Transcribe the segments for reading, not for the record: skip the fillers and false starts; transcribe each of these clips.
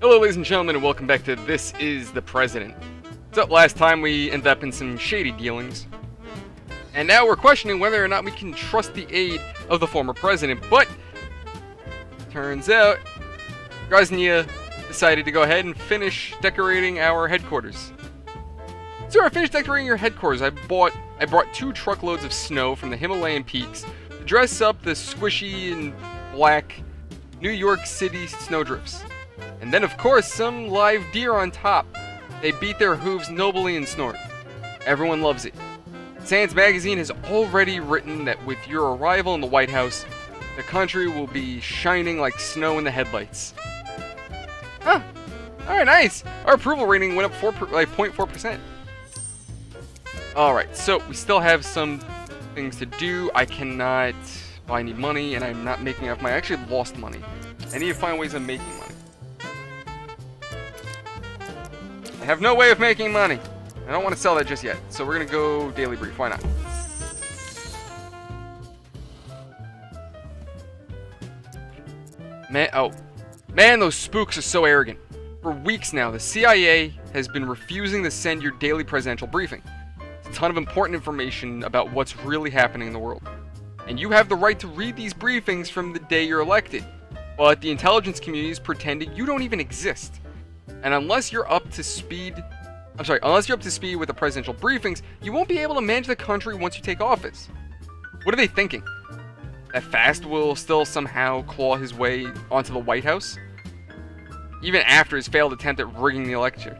Hello ladies and gentlemen, and welcome back to This Is the President. So last time we ended up in some shady dealings, and now we're questioning whether or not we can trust the aid of the former president, but turns out Groznia decided to go ahead and finish decorating our headquarters. So I finished decorating your headquarters. I brought 2 truckloads of snow from the Himalayan peaks to dress up the squishy and black New York City snowdrifts. And then, of course, some live deer on top. They beat their hooves nobly and snort. Everyone loves it. Sands Magazine has already written that with your arrival in the White House, the country will be shining like snow in the headlights. Huh. Alright, nice. Our approval rating went up 0.4%. Alright, so we still have some things to do. I cannot buy any money, and I'm not making enough money. I actually lost money. I need to find ways of making money. I have no way of making money. I don't want to sell that just yet. So we're going to go daily brief. Why not? Man, those spooks are so arrogant. For weeks now, the CIA has been refusing to send your daily presidential briefing. It's a ton of important information about what's really happening in the world. And you have the right to read these briefings from the day you're elected. But the intelligence community is pretending you don't even exist. And unless you're up to speed with the presidential briefings, you won't be able to manage the country once you take office. What are they thinking? That Fast will still somehow claw his way onto the White House? Even after his failed attempt at rigging the election.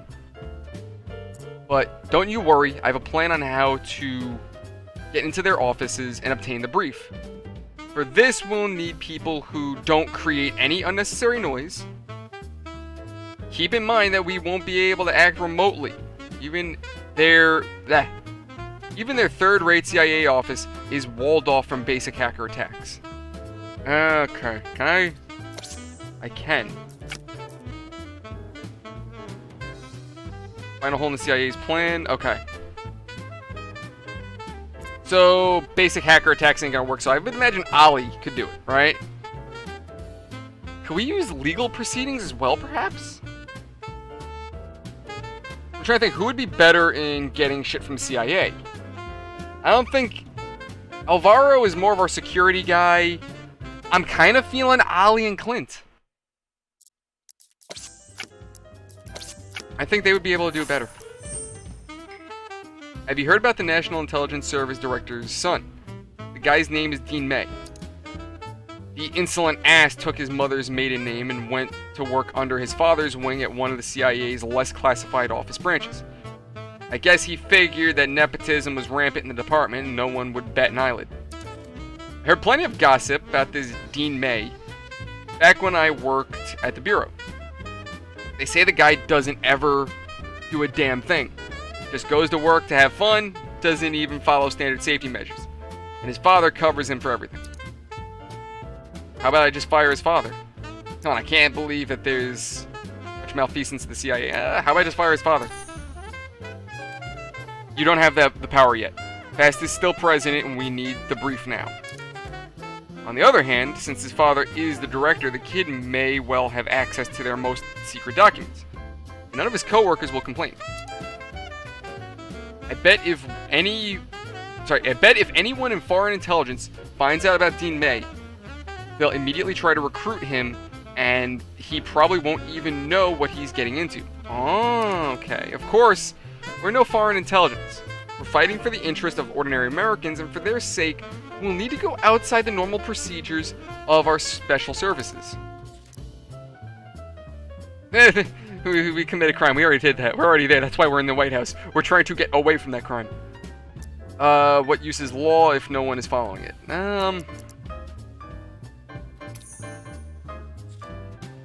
But don't you worry, I have a plan on how to get into their offices and obtain the brief. For this, we'll need people who don't create any unnecessary noise. Keep in mind that we won't be able to act remotely. Even their third-rate CIA office is walled off from basic hacker attacks. Okay, can I can. Find a hole in the CIA's plan. Okay. So, basic hacker attacks ain't gonna work, so I would imagine Ali could do it, right? Could we use legal proceedings as well, perhaps? I'm trying to think, who would be better in getting shit from CIA? I don't think... Alvaro is more of our security guy. I'm kind of feeling Ali and Clint. I think they would be able to do it better. Have you heard about the National Intelligence Service Director's son? The guy's name is Dean May. The insolent ass took his mother's maiden name and went to work under his father's wing at one of the CIA's less classified office branches. I guess he figured that nepotism was rampant in the department and no one would bat an eyelid. I heard plenty of gossip about this Dean May back when I worked at the Bureau. They say the guy doesn't ever do a damn thing. Just goes to work to have fun, doesn't even follow standard safety measures. And his father covers him for everything. How about I just fire his father? Come on, I can't believe that there's much malfeasance in the CIA. How about I just fire his father? You don't have the power yet. Fast is still president and we need the brief now. On the other hand, since his father is the director, the kid may well have access to their most secret documents. None of his co-workers will complain. I bet if anyone in foreign intelligence finds out about Dean May, they'll immediately try to recruit him, and he probably won't even know what he's getting into. Oh, okay. Of course, we're no foreign intelligence. We're fighting for the interest of ordinary Americans, and for their sake, we'll need to go outside the normal procedures of our special services. We committed a crime. We already did that. We're already there. That's why we're in the White House. We're trying to get away from that crime. What use is law if no one is following it?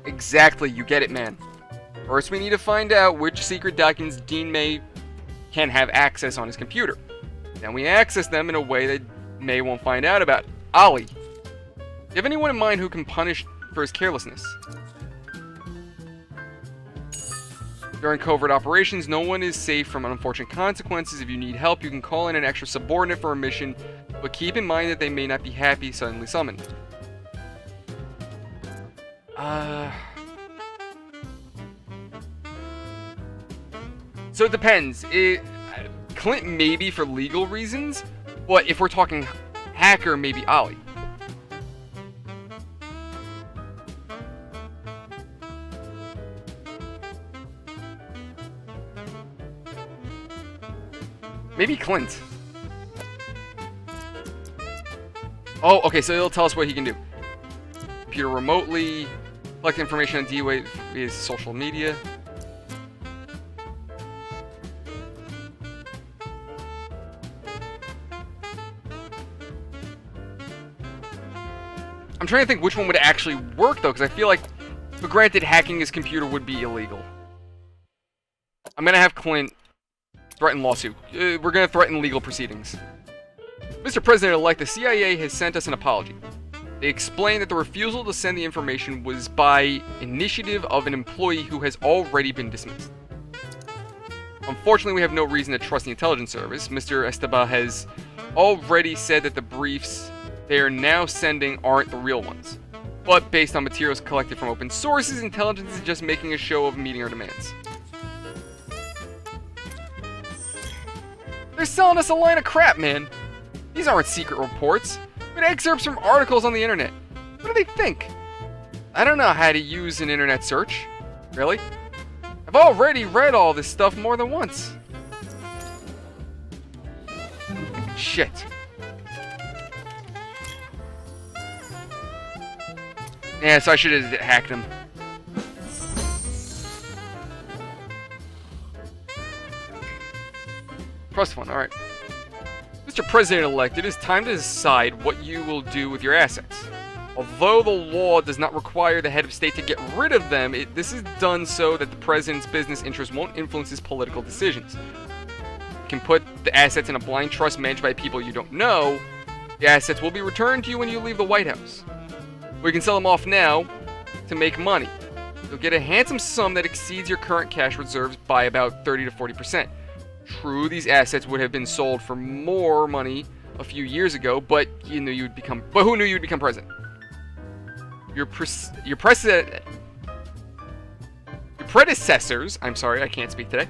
Exactly, you get it, man. First, we need to find out which secret documents Dean May can have access on his computer. Then we access them in a way that May won't find out about. Ali, do you have anyone in mind who can punish for his carelessness? During covert operations, no one is safe from unfortunate consequences. If you need help, you can call in an extra subordinate for a mission, but keep in mind that they may not be happy suddenly summoned. So it depends. Clint maybe for legal reasons, but if we're talking hacker, maybe Ollie. Maybe Clint. Oh, okay, so it'll tell us what he can do. Computer remotely, collect information on D-Wave via social media. I'm trying to think which one would actually work, though, because I feel like, but granted, hacking his computer would be illegal. I'm going to have Clint threaten lawsuit. We're going to threaten legal proceedings. Mr. President-elect, the CIA has sent us an apology. They explained that the refusal to send the information was by initiative of an employee who has already been dismissed. Unfortunately, we have no reason to trust the intelligence service. Mr. Esteban has already said that the briefs they are now sending aren't the real ones. But based on materials collected from open sources, intelligence is just making a show of meeting our demands. They're selling us a line of crap, man. These aren't secret reports, but excerpts from articles on the internet. What do they think? I don't know how to use an internet search. Really? I've already read all this stuff more than once. Shit. Yeah, so I should have hacked him. Trust fund, alright. Mr. President-elect, it is time to decide what you will do with your assets. Although the law does not require the head of state to get rid of them, this is done so that the president's business interests won't influence his political decisions. You can put the assets in a blind trust managed by people you don't know. The assets will be returned to you when you leave the White House. We can sell them off now to make money. You'll get a handsome sum that exceeds your current cash reserves by about 30 to 40%. True, these assets would have been sold for more money a few years ago, but who knew you'd become president? Your predecessors, I'm sorry, I can't speak today,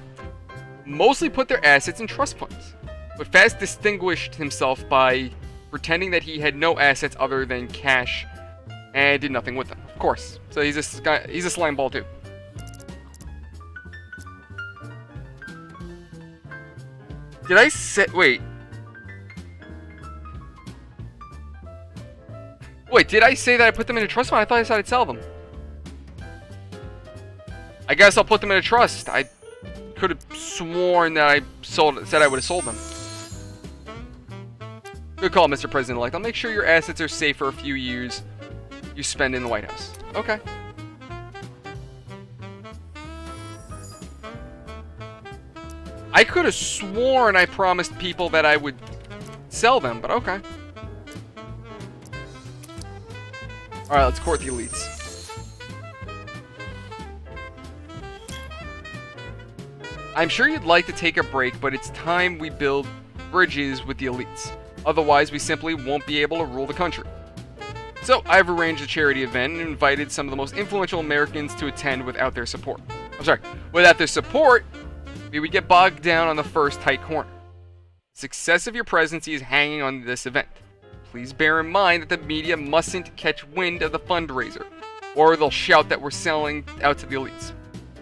mostly put their assets in trust funds, but fast distinguished himself by pretending that he had no assets other than cash and did nothing with them. Of course. So he's a slime ball too. Did I say... Wait, did I say that I put them in a trust fund? I thought I said I'd sell them. I guess I'll put them in a trust. I could have sworn that I said I would have sold them. Good call, Mr. President-elect. I'll make sure your assets are safe for a few years you spend in the White House. Okay. I could have sworn I promised people that I would sell them, but okay. Alright, let's court the elites. I'm sure you'd like to take a break, but it's time we build bridges with the elites. Otherwise, we simply won't be able to rule the country. So, I've arranged a charity event and invited some of the most influential Americans to attend without their support. Without their support, we would get bogged down on the first tight corner. The success of your presidency is hanging on this event. Please bear in mind that the media mustn't catch wind of the fundraiser, or they'll shout that we're selling out to the elites.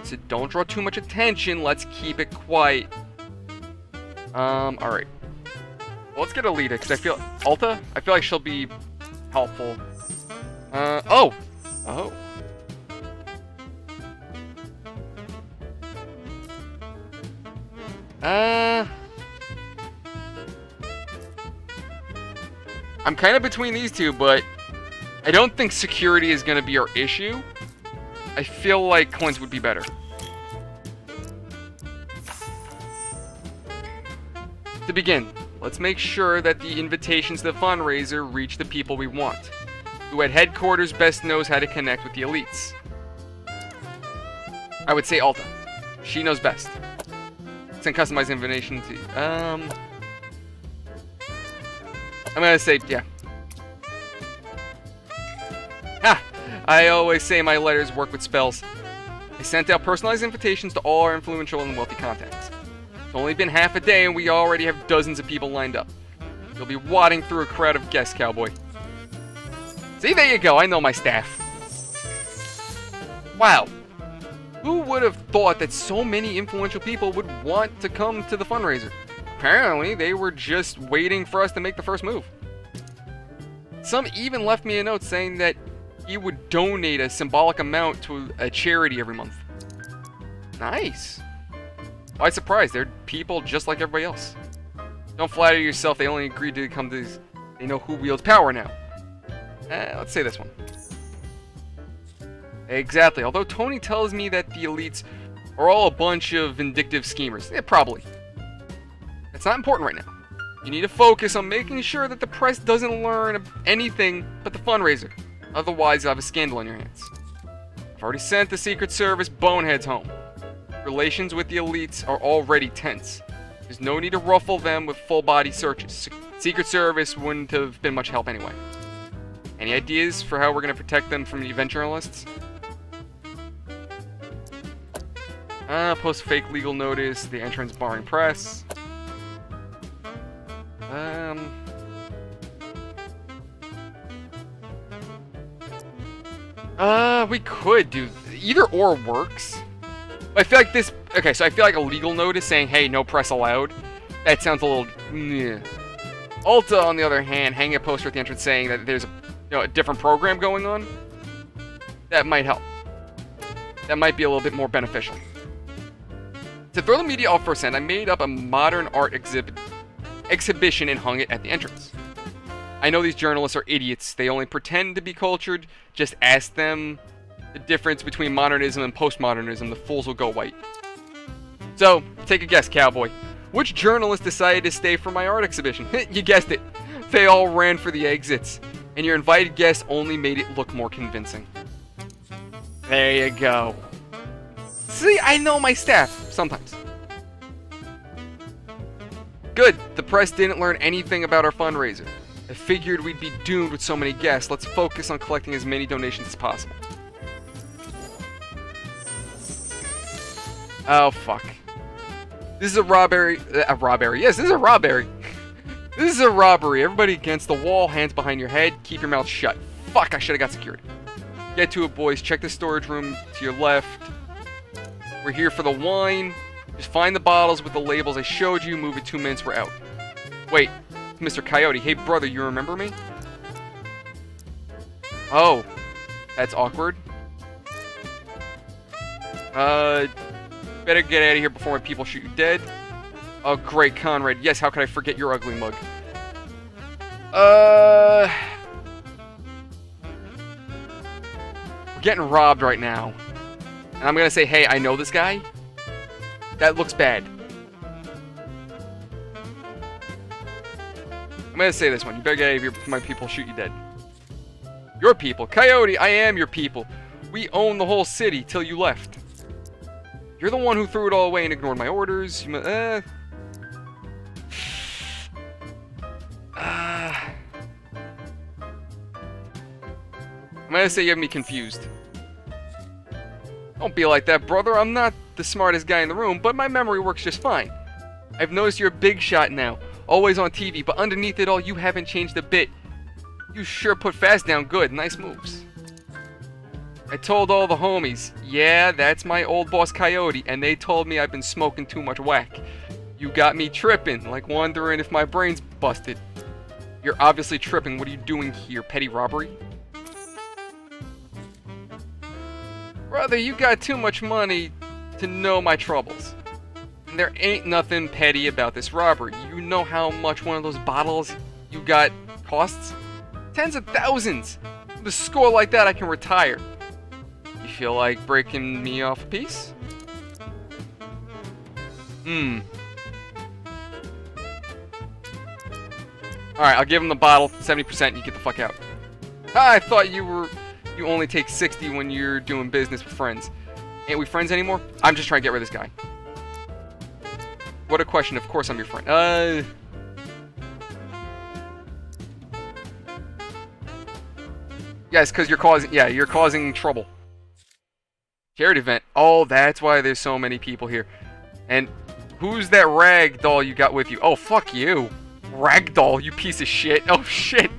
So don't draw too much attention, let's keep it quiet. Alright. Well, let's get Alita, because I feel... Alta? I feel like she'll be helpful. Oh! I'm kind of between these two, but I don't think security is going to be our issue. I feel like Clint would be better. To begin, let's make sure that the invitations to the fundraiser reach the people we want. Who at headquarters best knows how to connect with the elites? I would say Alta. She knows best. Send customized invitation to... I'm gonna say, yeah. Ha! I always say my letters work with spells. I sent out personalized invitations to all our influential and wealthy contacts. It's only been half a day and we already have dozens of people lined up. You'll be wadding through a crowd of guests, cowboy. See, there you go. I know my staff. Wow. Who would have thought that so many influential people would want to come to the fundraiser? Apparently, they were just waiting for us to make the first move. Some even left me a note saying that he would donate a symbolic amount to a charity every month. Nice. Why surprise? They're people just like everybody else. Don't flatter yourself. They only agreed to come to these. They know who wields power now. Let's say this one. Exactly. Although Tony tells me that the elites are all a bunch of vindictive schemers. Yeah, probably. That's not important right now. You need to focus on making sure that the press doesn't learn anything but the fundraiser. Otherwise, you'll have a scandal on your hands. I've already sent the Secret Service boneheads home. Relations with the elites are already tense. There's no need to ruffle them with full-body searches. Secret Service wouldn't have been much help anyway. Any ideas for how we're going to protect them from the event journalists? Post fake legal notice, the entrance barring press. We could do either or works. I feel like this. Okay, so I feel like a legal notice saying, "Hey, no press allowed." That sounds a little. Meh. Alta, on the other hand, hanging a poster at the entrance saying that there's a different program going on. That might help. That might be a little bit more beneficial. To throw the media off for a second, I made up a modern art exhibition and hung it at the entrance. I know these journalists are idiots. They only pretend to be cultured. Just ask them the difference between modernism and postmodernism. The fools will go white. So, take a guess, cowboy. Which journalist decided to stay for my art exhibition? You guessed it. They all ran for the exits. And your invited guests only made it look more convincing. There you go. See, I know my staff. Sometimes. Good. The press didn't learn anything about our fundraiser. I figured we'd be doomed with so many guests. Let's focus on collecting as many donations as possible. Oh, fuck. This is a robbery. Yes, this is a robbery. This is a robbery. Everybody against the wall, hands behind your head. Keep your mouth shut. Fuck, I should have got security. Get to it, boys. Check the storage room to your left. We're here for the wine. Just find the bottles with the labels I showed you. Move it 2 minutes, we're out. Wait, Mr. Coyote. Hey, brother, you remember me? Oh, that's awkward. Better get out of here before my people shoot you dead. Oh, great, Conrad. Yes, how could I forget your ugly mug? We're getting robbed right now. And I'm gonna say, hey, I know this guy. That looks bad. I'm gonna say this one. You better get out of here before my people shoot you dead. Your people? Coyote, I am your people. We own the whole city till you left. You're the one who threw it all away and ignored my orders. You I'm gonna say you have me confused. Don't be like that, brother. I'm not the smartest guy in the room, but my memory works just fine. I've noticed you're a big shot now, always on TV, but underneath it all, you haven't changed a bit. You sure put Fast down good. Nice moves. I told all the homies, yeah, that's my old boss Coyote, and they told me I've been smoking too much whack. You got me tripping, like wondering if my brain's busted. You're obviously tripping. What are you doing here, petty robbery? Brother, you got too much money to know my troubles. And there ain't nothing petty about this robbery. You know how much one of those bottles you got costs? Tens of thousands! With a score like that, I can retire. You feel like breaking me off a piece? Alright, I'll give him the bottle, 70%, and you get the fuck out. I thought you only take 60 when you're doing business with friends. Ain't we friends anymore? I'm just trying to get rid of this guy. What a question, of course I'm your friend. Yes, because you're causing trouble. Charity event. Oh, that's why there's so many people here. And Who's that rag doll you got with you? Oh, fuck you. Rag doll, you piece of shit. Oh, shit.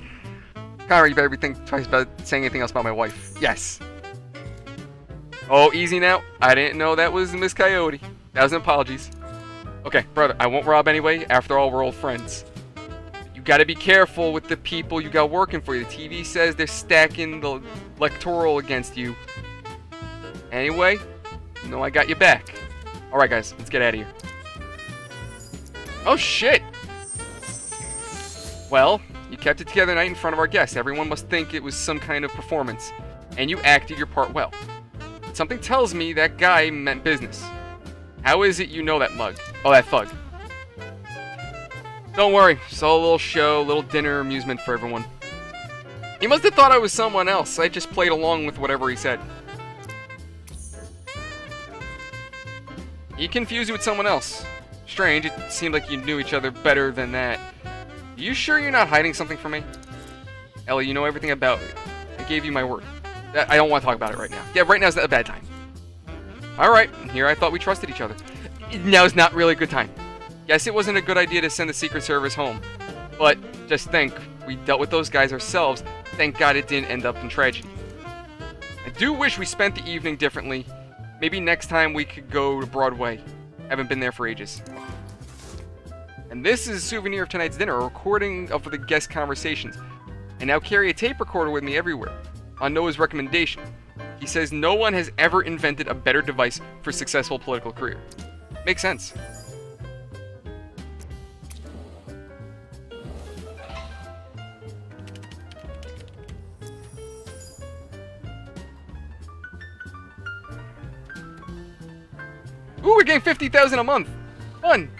Connor, you better be thinking twice about saying anything else about my wife. Yes. Oh, easy now. I didn't know that was Miss Coyote. Thousand apologies. Okay, brother, I won't rob anyway. After all, we're old friends. You gotta be careful with the people you got working for you. The TV says they're stacking the electoral against you. Anyway, you know I got you back. Alright, guys, let's get out of here. Oh, shit! Well, you kept it together tonight in front of our guests. Everyone must think it was some kind of performance. And you acted your part well. Something tells me that guy meant business. How is it you know that mug? Oh, that thug. Don't worry, saw a little show, little dinner amusement for everyone. He must have thought I was someone else. I just played along with whatever he said. He confused you with someone else. Strange, it seemed like you knew each other better than that. Are you sure you're not hiding something from me? Ellie, you know everything about me. I gave you my word. I don't want to talk about it right now. Yeah, right now's a bad time. Alright, here I thought we trusted each other. Now's not really a good time. Yes, it wasn't a good idea to send the Secret Service home. But, just think, we dealt with those guys ourselves. Thank God it didn't end up in tragedy. I do wish we spent the evening differently. Maybe next time we could go to Broadway. Haven't been there for ages. And this is a souvenir of tonight's dinner, a recording of the guest conversations. I now carry a tape recorder with me everywhere, on Noah's recommendation. He says no one has ever invented a better device for a successful political career. Makes sense. Ooh, we're getting 50,000 a month. Fun.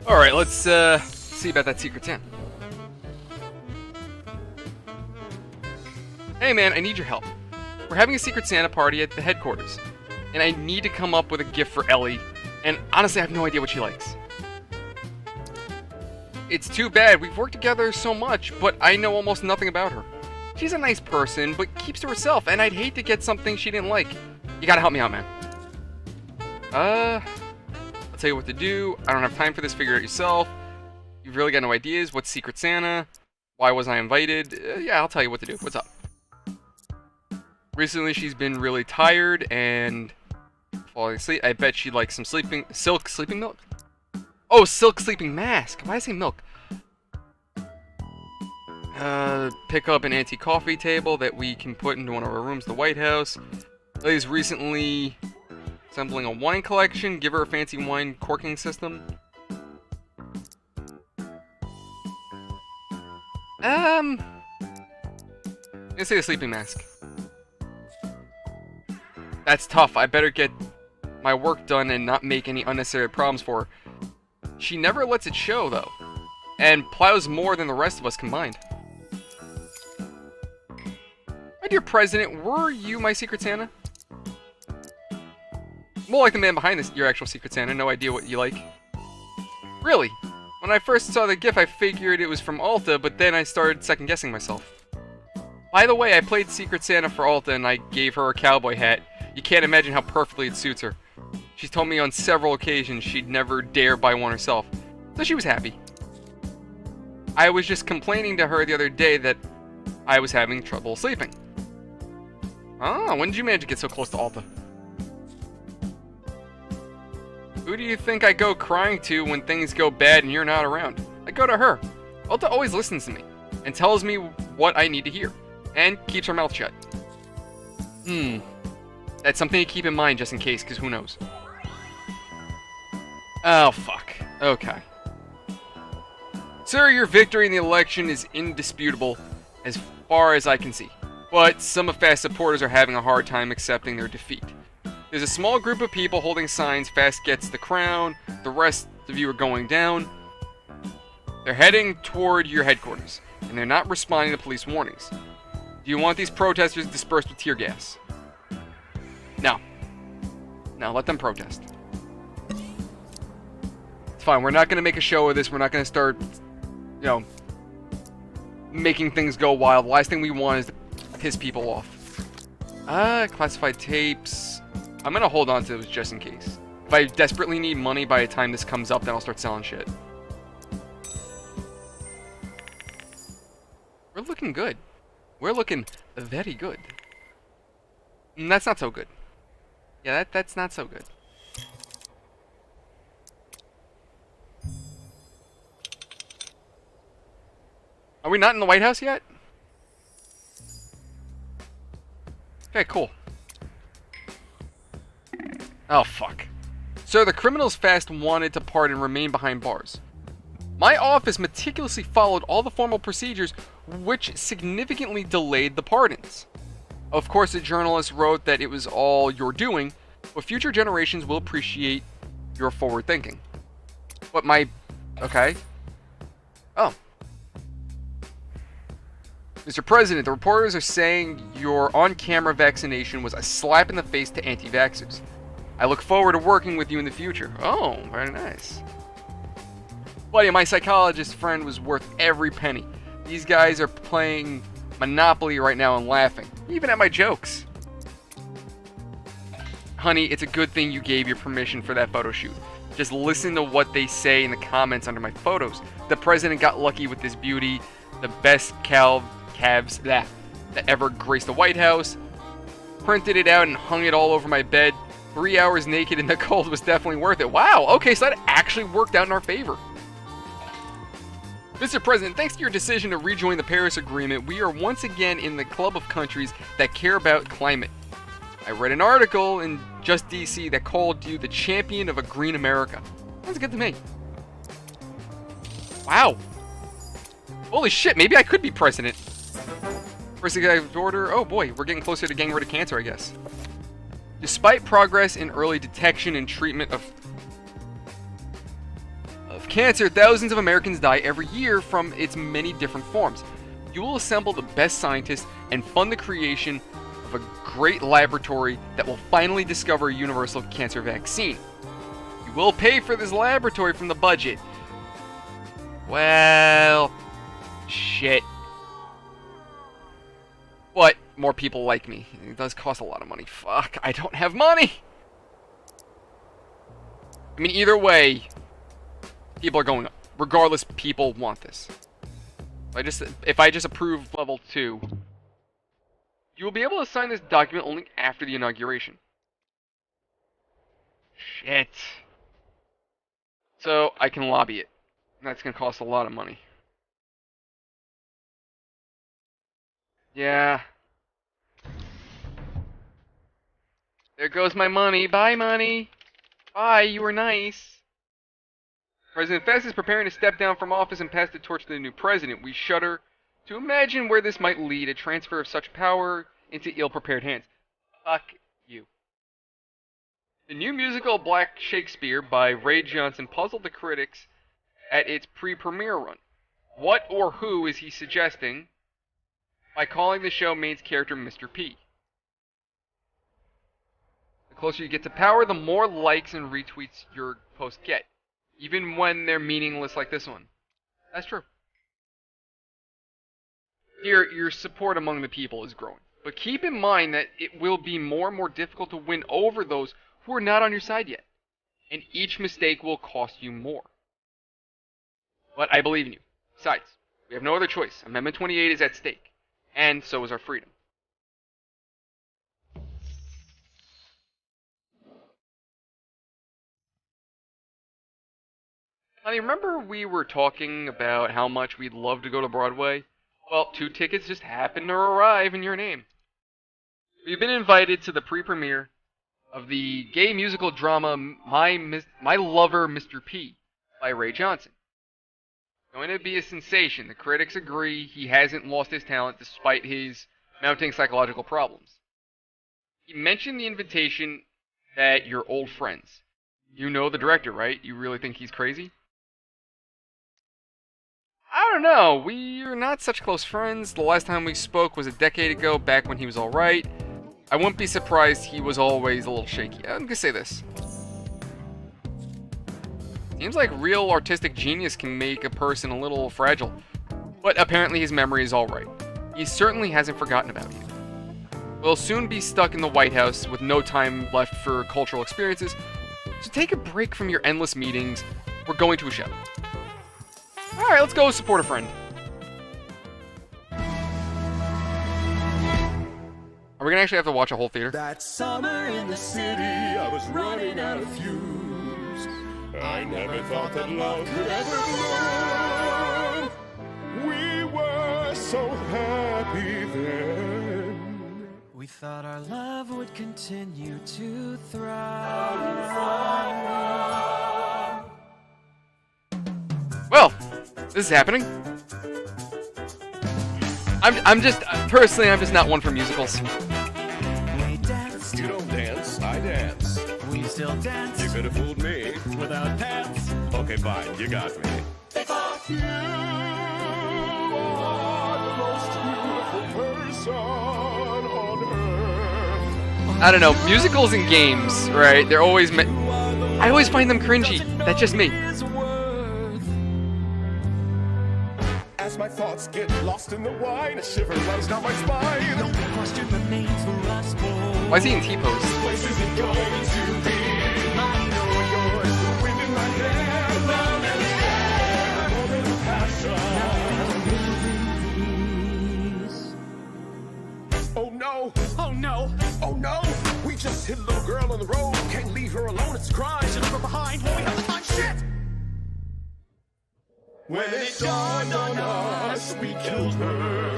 Alright, let's see about that Secret Santa. Hey man, I need your help. We're having a Secret Santa party at the headquarters, and I need to come up with a gift for Ellie, and honestly I have no idea what she likes. It's too bad, we've worked together so much, but I know almost nothing about her. She's a nice person, but keeps to herself, and I'd hate to get something she didn't like. You gotta help me out, man. I'll tell you what to do. I don't have time for this, figure it out yourself. You've really got no ideas. What's Secret Santa? Why wasn't I invited? Yeah, I'll tell you what to do. What's up? Recently, she's been really tired and falling asleep. I bet she'd like some silk sleeping milk. Oh, silk sleeping mask. Why did I say milk? Pick up an antique coffee table that we can put into one of our rooms, the White House. Lily's recently assembling a wine collection. Give her a fancy wine corking system. I'm gonna say the sleeping mask. That's tough. I better get my work done and not make any unnecessary problems for her. She never lets it show, though, and plows more than the rest of us combined. My dear President, were you my Secret Santa? More like the man behind this, your actual Secret Santa. No idea what you like. Really? When I first saw the gift, I figured it was from Alta, but then I started second-guessing myself. By the way, I played Secret Santa for Alta, and I gave her a cowboy hat. You can't imagine how perfectly it suits her. She's told me on several occasions she'd never dare buy one herself, so she was happy. I was just complaining to her the other day that I was having trouble sleeping. Oh, when did you manage to get so close to Alta? Who do you think I go crying to when things go bad and you're not around? I go to her. Alta always listens to me and tells me what I need to hear and keeps her mouth shut. That's something to keep in mind just in case, because who knows. Oh, fuck. Okay. Sir, your victory in the election is indisputable as far as I can see. But some of Fast's supporters are having a hard time accepting their defeat. There's a small group of people holding signs, Fast gets the crown, the rest of you are going down. They're heading toward your headquarters, and they're not responding to police warnings. Do you want these protesters dispersed with tear gas? No. No, let them protest. It's fine. We're not going to make a show of this. We're not going to start, you know, making things go wild. The last thing we want is to piss people off. Classified tapes. I'm going to hold on to those just in case. If I desperately need money by the time this comes up, then I'll start selling shit. We're looking good. We're looking very good. And that's not so good. Yeah, that's not so good. Are we not in the White House yet? Okay, cool. Oh, fuck. Sir, the criminals fast wanted to pardon remain behind bars. My office meticulously followed all the formal procedures, which significantly delayed the pardons. Of course, the journalist wrote that it was all your doing, but future generations will appreciate your forward thinking. But my... Okay. Oh. Mr. President, the reporters are saying your on-camera vaccination was a slap in the face to anti-vaxxers. I look forward to working with you in the future. Oh, very nice. Buddy, my psychologist friend was worth every penny. These guys are playing Monopoly right now and laughing, even at my jokes. Honey, it's a good thing you gave your permission for that photo shoot. Just listen to what they say in the comments under my photos. The president got lucky with this beauty. The best calves that ever graced the White House. Printed it out and hung it all over my bed. 3 hours naked in the cold was definitely worth it. Wow, okay, so that actually worked out in our favor. Mr. President, thanks to your decision to rejoin the Paris Agreement, we are once again in the club of countries that care about climate. I read an article in Just DC that called you the champion of a green America. Sounds good to me. Wow. Holy shit, maybe I could be president. First executive order. Oh boy, we're getting closer to getting rid of cancer, I guess. Despite progress in early detection and treatment of cancer, thousands of Americans die every year from its many different forms. You will assemble the best scientists and fund the creation of a great laboratory that will finally discover a universal cancer vaccine. You will pay for this laboratory from the budget. Well, shit. But more people like me. It does cost a lot of money. Fuck, I don't have money! I mean, either way, people are going up. Regardless, people want this. If I just approve level 2, you will be able to sign this document only after the inauguration. Shit. So, I can lobby it. That's going to cost a lot of money. Yeah. There goes my money. Bye, money. Bye, you were nice. President Fest is preparing to step down from office and pass the torch to the new president. We shudder to imagine where this might lead, a transfer of such power into ill-prepared hands. Fuck you. The new musical Black Shakespeare by Ray Johnson puzzled the critics at its pre-premiere run. What or who is he suggesting by calling the show main character Mr. P? The closer you get to power, the more likes and retweets your posts get, even when they're meaningless like this one. That's true. Your support among the people is growing, but keep in mind that it will be more and more difficult to win over those who are not on your side yet, and each mistake will cost you more. But I believe in you. Besides, we have no other choice. Amendment 28 is at stake, and so is our freedom. Honey, remember we were talking about how much we'd love to go to Broadway? Well, 2 tickets just happened to arrive in your name. We've been invited to the pre-premiere of the gay musical drama My Lover, Mr. P by Ray Johnson. It's going to be a sensation. The critics agree he hasn't lost his talent despite his mounting psychological problems. He mentioned the invitation that you're old friends. You know the director, right? You really think he's crazy? I don't know. We're not such close friends. The last time we spoke was a decade ago, back when he was alright. I wouldn't be surprised he was always a little shaky. I'm gonna say this. Seems like real artistic genius can make a person a little fragile. But apparently his memory is alright. He certainly hasn't forgotten about you. We'll soon be stuck in the White House with no time left for cultural experiences, so take a break from your endless meetings. We're going to a show. Alright, let's go support a friend. Are we gonna actually have to watch a whole theater? That summer in the city, I was running out of fuse. I never thought that love could ever bloom. We were so happy then. We thought our love would continue to thrive. Well, this is happening. I'm just not one for musicals. We danced. You don't dance, I dance. We still dance. You could have fooled me. Without pants. Okay, fine, you got me. You are the most beautiful person on earth. I don't know, musicals and games, right? They're always I always find them cringy. That's just me. As my thoughts get lost in the wine, a shiver runs down my spine. No question remains for us both. Why is he in T-pose? Place isn't going to be mine or yours. The wind in my hair, love in the air, more than a passion. Oh no! Oh no! Oh no! We just hit a little girl on the road. Can't leave her alone. It's a crime. Should leave her behind when we have the time. Shit! When it dawned on us, we killed her.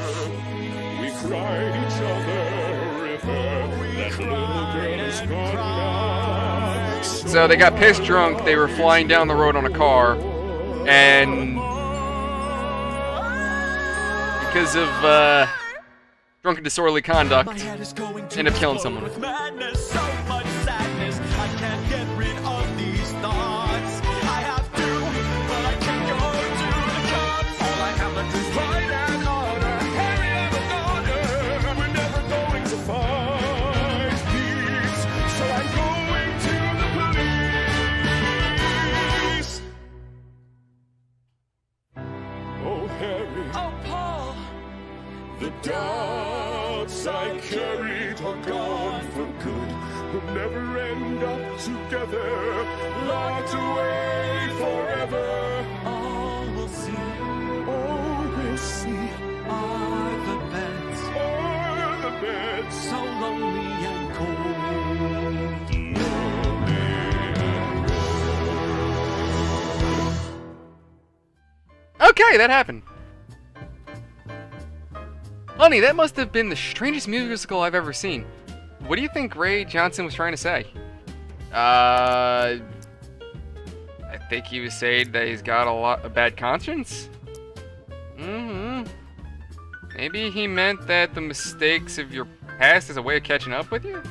We cried each other a river. That little girl is gone now. So they got pissed drunk, they were flying down the road on a car, and because of drunken disorderly conduct, ended up killing someone. With madness, so much sadness, I can't get rid of these thoughts. I have to, but I can't go to the cops. All I have left is pride and honor. Harry and a daughter, we're never going to find peace. So I'm going to the police. Oh, Harry. Oh, Paul. The doubts I carried are gone for good. We'll never end up together, locked away forever. All we'll see are the beds, so lonely and cold. Lonely and cold. Okay, that happened. Honey, that must have been the strangest musical I've ever seen. What do you think Ray Johnson was trying to say? I think he was saying that he's got a bad conscience? Maybe he meant that the mistakes of your past is a way of catching up with you?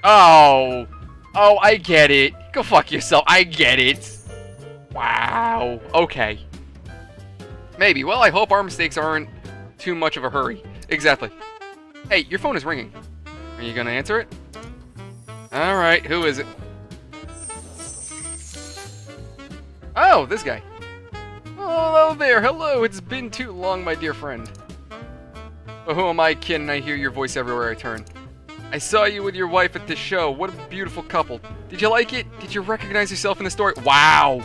Oh, I get it. Go fuck yourself. I get it. Wow. Okay. Maybe. Well, I hope our mistakes aren't too much of a hurry. Exactly. Hey, your phone is ringing. Are you gonna answer it? Alright, who is it? Oh, this guy. Oh, hello there. Hello, it's been too long, my dear friend. Oh, who am I kidding? I hear your voice everywhere I turn. I saw you with your wife at this show. What a beautiful couple. Did you like it? Did you recognize yourself in the story? Wow.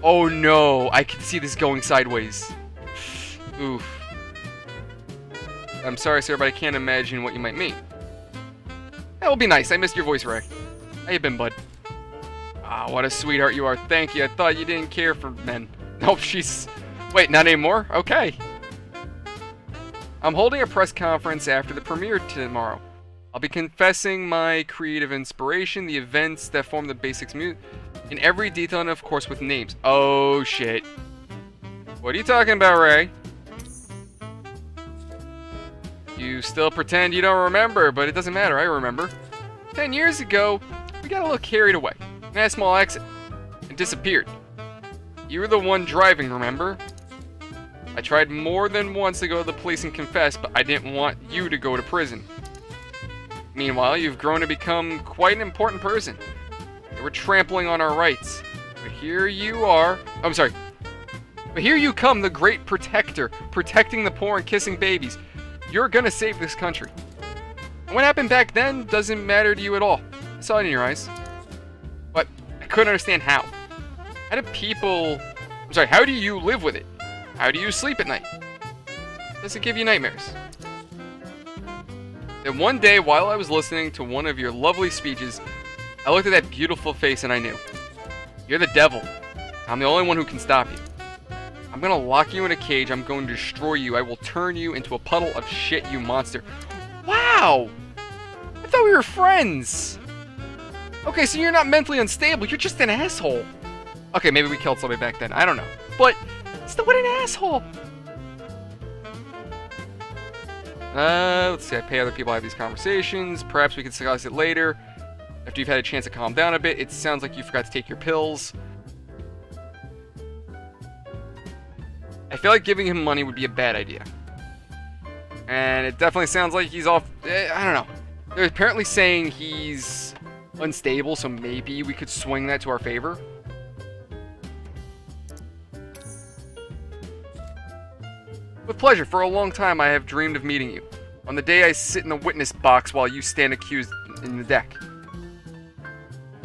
Oh no, I can see this going sideways. Oof. I'm sorry, sir, but I can't imagine what you might mean. That will be nice. I missed your voice, Ray. How you been, bud? Ah, what a sweetheart you are. Thank you. I thought you didn't care for men. Nope, she's... Wait, not anymore? Okay. I'm holding a press conference after the premiere tomorrow. I'll be confessing my creative inspiration, the events that form the basics in every detail, and of course with names. Oh, shit. What are you talking about, Ray? You still pretend you don't remember, but it doesn't matter, I remember. 10 years ago, we got a little carried away. We had a small accident, and disappeared. You were the one driving, remember? I tried more than once to go to the police and confess, but I didn't want you to go to prison. Meanwhile, you've grown to become quite an important person. You were trampling on our rights. But here you are. Oh, I'm sorry. But here you come, the great protector, protecting the poor and kissing babies. You're gonna save this country. And what happened back then doesn't matter to you at all. I saw it in your eyes. But I couldn't understand how. How do you live with it? How do you sleep at night? Does it give you nightmares? Then one day, while I was listening to one of your lovely speeches, I looked at that beautiful face and I knew. You're the devil. I'm the only one who can stop you. I'm gonna lock you in a cage, I'm going to destroy you, I will turn you into a puddle of shit, you monster. Wow! I thought we were friends! Okay, so you're not mentally unstable, you're just an asshole. Okay, maybe we killed somebody back then, I don't know. But, still, what an asshole! Let's see, I pay other people to have these conversations. Perhaps we can discuss it later. After you've had a chance to calm down a bit, it sounds like you forgot to take your pills. I feel like giving him money would be a bad idea. And it definitely sounds like he's off... I don't know. They're apparently saying he's unstable, so maybe we could swing that to our favor. With pleasure. For a long time, I have dreamed of meeting you. On the day I sit in the witness box while you stand accused in the deck.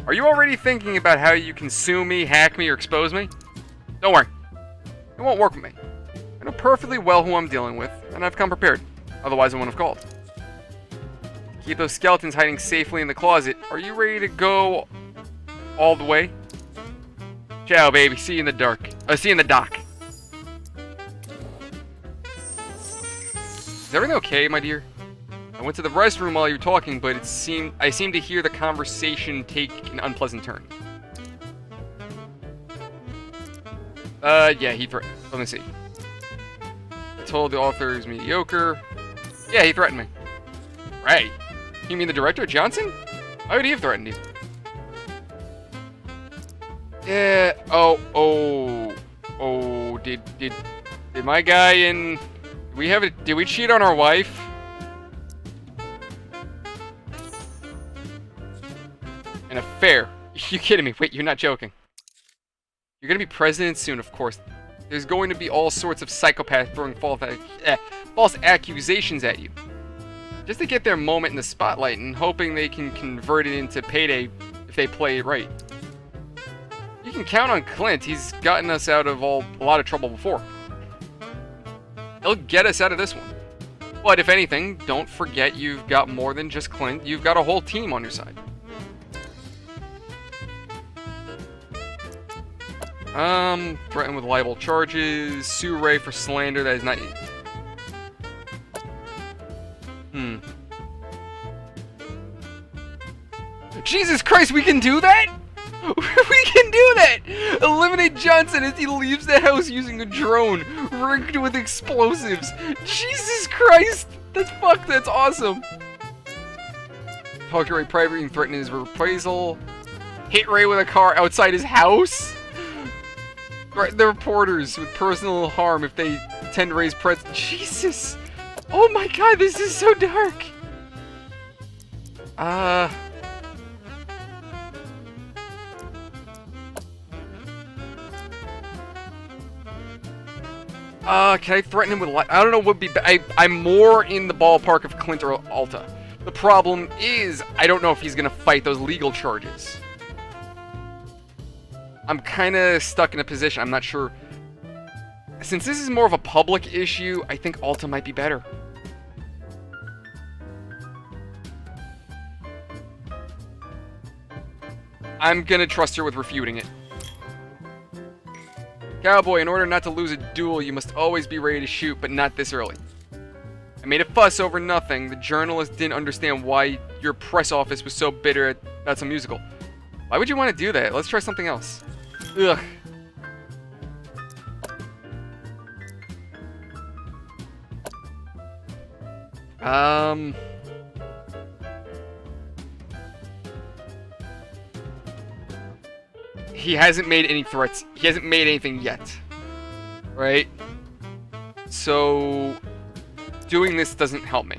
Are you already thinking about how you can sue me, hack me, or expose me? Don't worry. It won't work with me. I know perfectly well who I'm dealing with, and I've come prepared. Otherwise, I wouldn't have called. To keep those skeletons hiding safely in the closet, are you ready to go all the way? Ciao, baby. See you in the dark. See you in the dock. Is everything okay, my dear? I went to the restroom while you were talking, but I seemed to hear the conversation take an unpleasant turn. Yeah, let me see. I told the author he's mediocre. Yeah, he threatened me. Right. You mean the director, Johnson? Why would he have threatened you? Yeah, did my guy in... Did we cheat on our wife? An affair? You kidding me? Wait, you're not joking. You're gonna be president soon, of course. There's going to be all sorts of psychopaths throwing false accusations at you. Just to get their moment in the spotlight and hoping they can convert it into payday if they play it right. You can count on Clint. He's gotten us out of a lot of trouble before. He'll get us out of this one. But if anything, don't forget you've got more than just Clint. You've got a whole team on your side. Threatened with libel charges. Sue Ray for slander. That is not... Jesus Christ, we can do that? We can do that! Eliminate Johnson as he leaves the house using a drone rigged with explosives. Jesus Christ! That's fucked, that's awesome. Talk to Ray privately and threaten his reprisal. Hit Ray with a car outside his house. Threaten the reporters with personal harm if they attend Ray's press. Jesus! Oh my god, this is so dark! Can I threaten him with I don't know what would be I'm more in the ballpark of Clint or Alta. The problem is, I don't know if he's gonna fight those legal charges. I'm kinda stuck in a position, I'm not sure. Since this is more of a public issue, I think Alta might be better. I'm gonna trust her with refuting it. Cowboy, in order not to lose a duel, you must always be ready to shoot, but not this early. I made a fuss over nothing. The journalist didn't understand why your press office was so bitter about some musical. Why would you want to do that? Let's try something else. Ugh. He hasn't made any threats. He hasn't made anything yet. Right? So, doing this doesn't help me.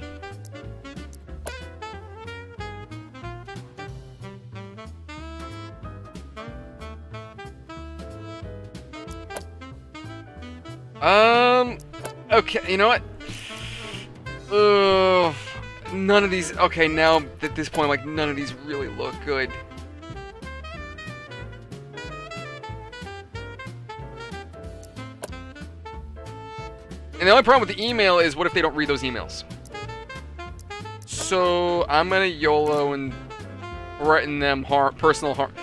Okay, you know what? Ugh. None of these. Okay, now at this point, like, none of these really look good. And the only problem with the email is, what if they don't read those emails? So I'm gonna YOLO and threaten them personal harm.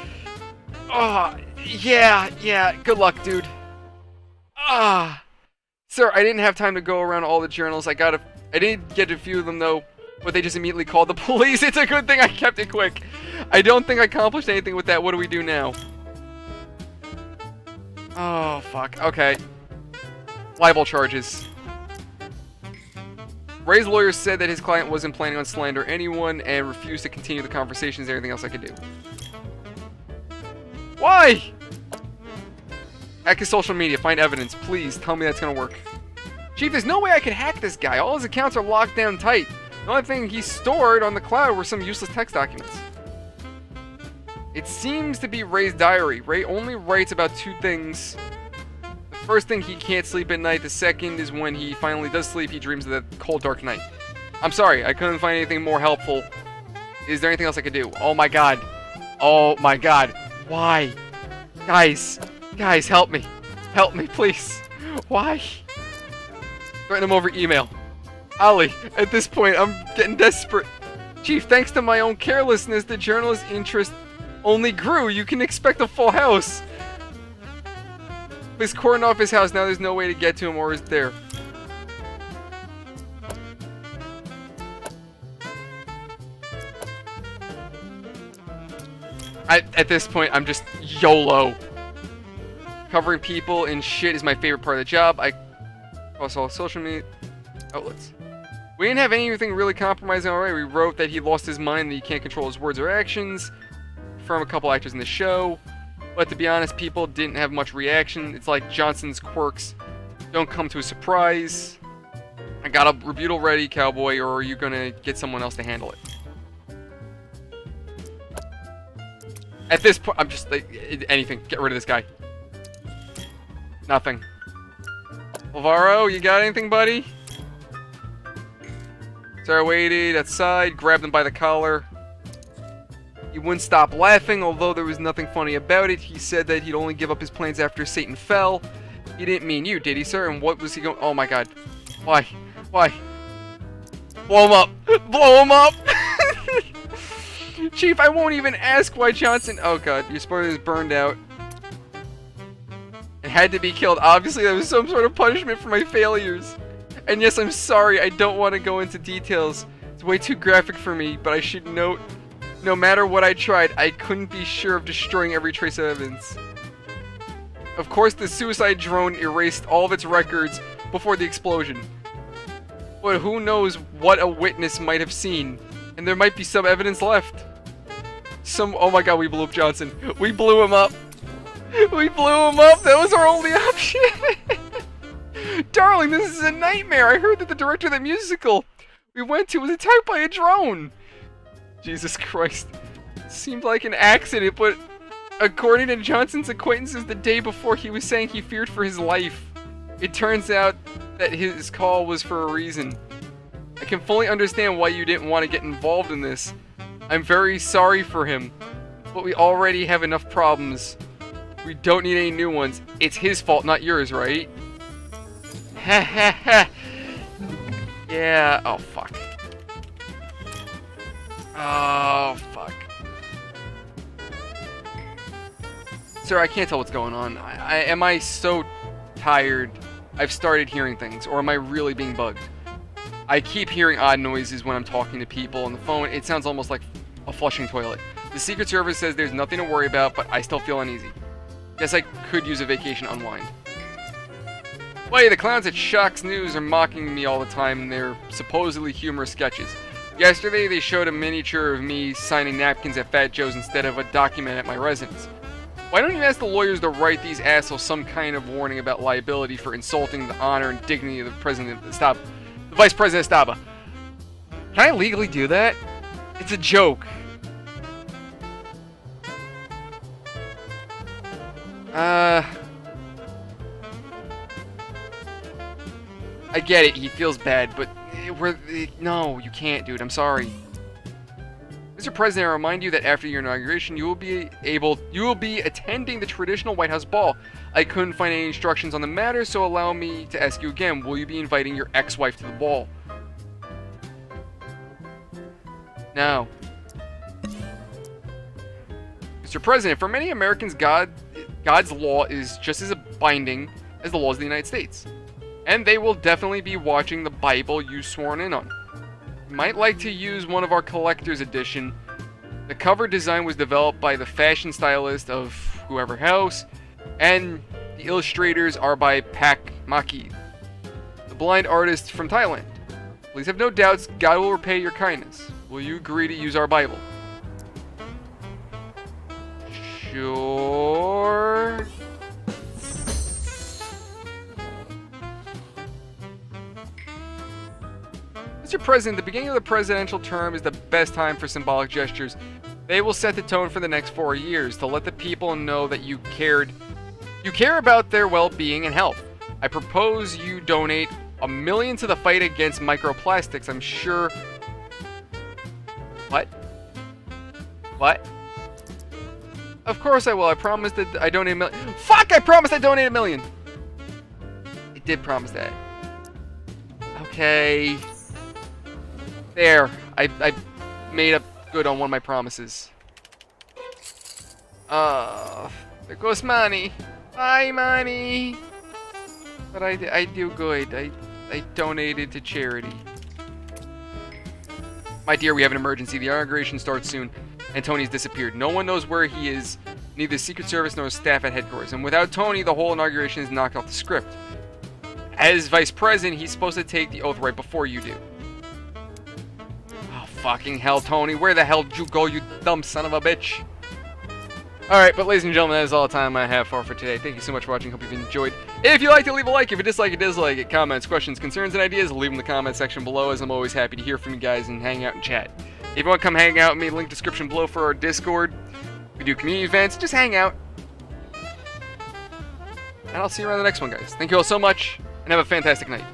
Oh, yeah. Good luck, dude. Sir, I didn't have time to go around all the journals. I did get a few of them though, but they just immediately called the police. It's a good thing I kept it quick. I don't think I accomplished anything with that. What do we do now? Oh, fuck. Okay. Libel charges. Ray's lawyer said that his client wasn't planning on slander anyone and refused to continue the conversation. Is there anything else I could do? Why? Hack his social media. Find evidence. Please tell me that's gonna work. Chief, there's no way I could hack this guy. All his accounts are locked down tight. The only thing he stored on the cloud were some useless text documents. It seems to be Ray's diary. Ray only writes about 2 things. The first thing, he can't sleep at night. The second is when he finally does sleep, he dreams of that cold, dark night. I'm sorry, I couldn't find anything more helpful. Is there anything else I could do? Oh my god. Oh my god. Why? Guys, help me. Help me, please. Why? Threaten him over email. Ollie, at this point, I'm getting desperate. Chief, thanks to my own carelessness, the journalist's interest only grew. You can expect a full house. He's cordoned off his house. Now there's no way to get to him, or is there? At this point, I'm just YOLO. Covering people in shit is my favorite part of the job. I cross all social media outlets. We didn't have anything really compromising already. We wrote that he lost his mind, that he can't control his words or actions. From a couple actors in the show. But to be honest, people didn't have much reaction. It's like Johnson's quirks don't come to a surprise. I got a rebuttal ready, cowboy, or are you gonna get someone else to handle it? At this point, I'm just like, anything. Get rid of this guy. Nothing. Alvaro, you got anything, buddy? Sarah waited outside, grabbed him by the collar. He wouldn't stop laughing, although there was nothing funny about it. He said that he'd only give up his plans after Satan fell. He didn't mean you, did he, sir? And what was he going... Oh, my God. Why? Why? Blow him up! Blow him up! Chief, I won't even ask why Johnson... Oh, God. Your spoiler is burned out. And had to be killed. Obviously, that was some sort of punishment for my failures. And yes, I'm sorry. I don't want to go into details. It's way too graphic for me, but I should note... No matter what I tried, I couldn't be sure of destroying every trace of evidence. Of course, the suicide drone erased all of its records before the explosion. But who knows what a witness might have seen, and there might be some evidence left. Oh my god, we blew up Johnson. We blew him up. We blew him up. That was our only option. Darling, this is a nightmare. I heard that the director of the musical we went to was attacked by a drone. Jesus Christ. It seemed like an accident, but according to Johnson's acquaintances the day before, he was saying he feared for his life. It turns out that his call was for a reason. I can fully understand why you didn't want to get involved in this. I'm very sorry for him, but we already have enough problems. We don't need any new ones. It's his fault, not yours, right? Ha ha ha. Yeah. Oh, fuck. Oh, fuck. Sir, I can't tell what's going on. Am I so tired I've started hearing things, or am I really being bugged? I keep hearing odd noises when I'm talking to people on the phone. It sounds almost like a flushing toilet. The Secret Service says there's nothing to worry about, but I still feel uneasy. Guess I could use a vacation unwind. Wait, the clowns at Shock's News are mocking me all the time in their supposedly humorous sketches. Yesterday, they showed a miniature of me signing napkins at Fat Joe's instead of a document at my residence. Why don't you ask the lawyers to write these assholes some kind of warning about liability for insulting the honor and dignity of the president of Estaba, the vice president of Estaba? Can I legally do that? It's a joke. I get it, he feels bad, but no, you can't, dude. I'm sorry. Mr. President, I remind you that after your inauguration, you will be attending the traditional White House ball. I couldn't find any instructions on the matter, so allow me to ask you again. Will you be inviting your ex-wife to the ball? No. Mr. President, for many Americans, God's law is just as binding as the laws of the United States. And they will definitely be watching the Bible you sworn in on. You might like to use one of our collector's edition. The cover design was developed by the fashion stylist of whoever house, and the illustrators are by Pak Maki, the blind artist from Thailand. Please have no doubts, God will repay your kindness. Will you agree to use our Bible? Sure. Mr. President, the beginning of the presidential term is the best time for symbolic gestures. They will set the tone for the next 4 years to let the people know that you care about their well-being and health. I propose you donate $1 million to the fight against microplastics. I'm sure. What? Of course I will. I promised that I donate $1 million. Fuck! I promised I donate $1 million. I did promise that. Okay. There. I made up good on one of my promises. There goes money. Bye, money. But I do good. I donated to charity. My dear, we have an emergency. The inauguration starts soon, and Tony's disappeared. No one knows where he is, neither Secret Service nor staff at headquarters. And without Tony, the whole inauguration is knocked off the script. As Vice President, he's supposed to take the oath right before you do. Oh, fucking hell, Tony. Where the hell did you go, you dumb son of a bitch? Alright, but ladies and gentlemen, that is all the time I have for today. Thank you so much for watching. Hope you've enjoyed. If you liked it, leave a like. If you dislike it, dislike it. Comments, questions, concerns, and ideas, leave them in the comment section below, as I'm always happy to hear from you guys and hang out and chat. If you want to come hang out with me, link description below for our Discord. We do community events. Just hang out. And I'll see you around the next one, guys. Thank you all so much, and have a fantastic night.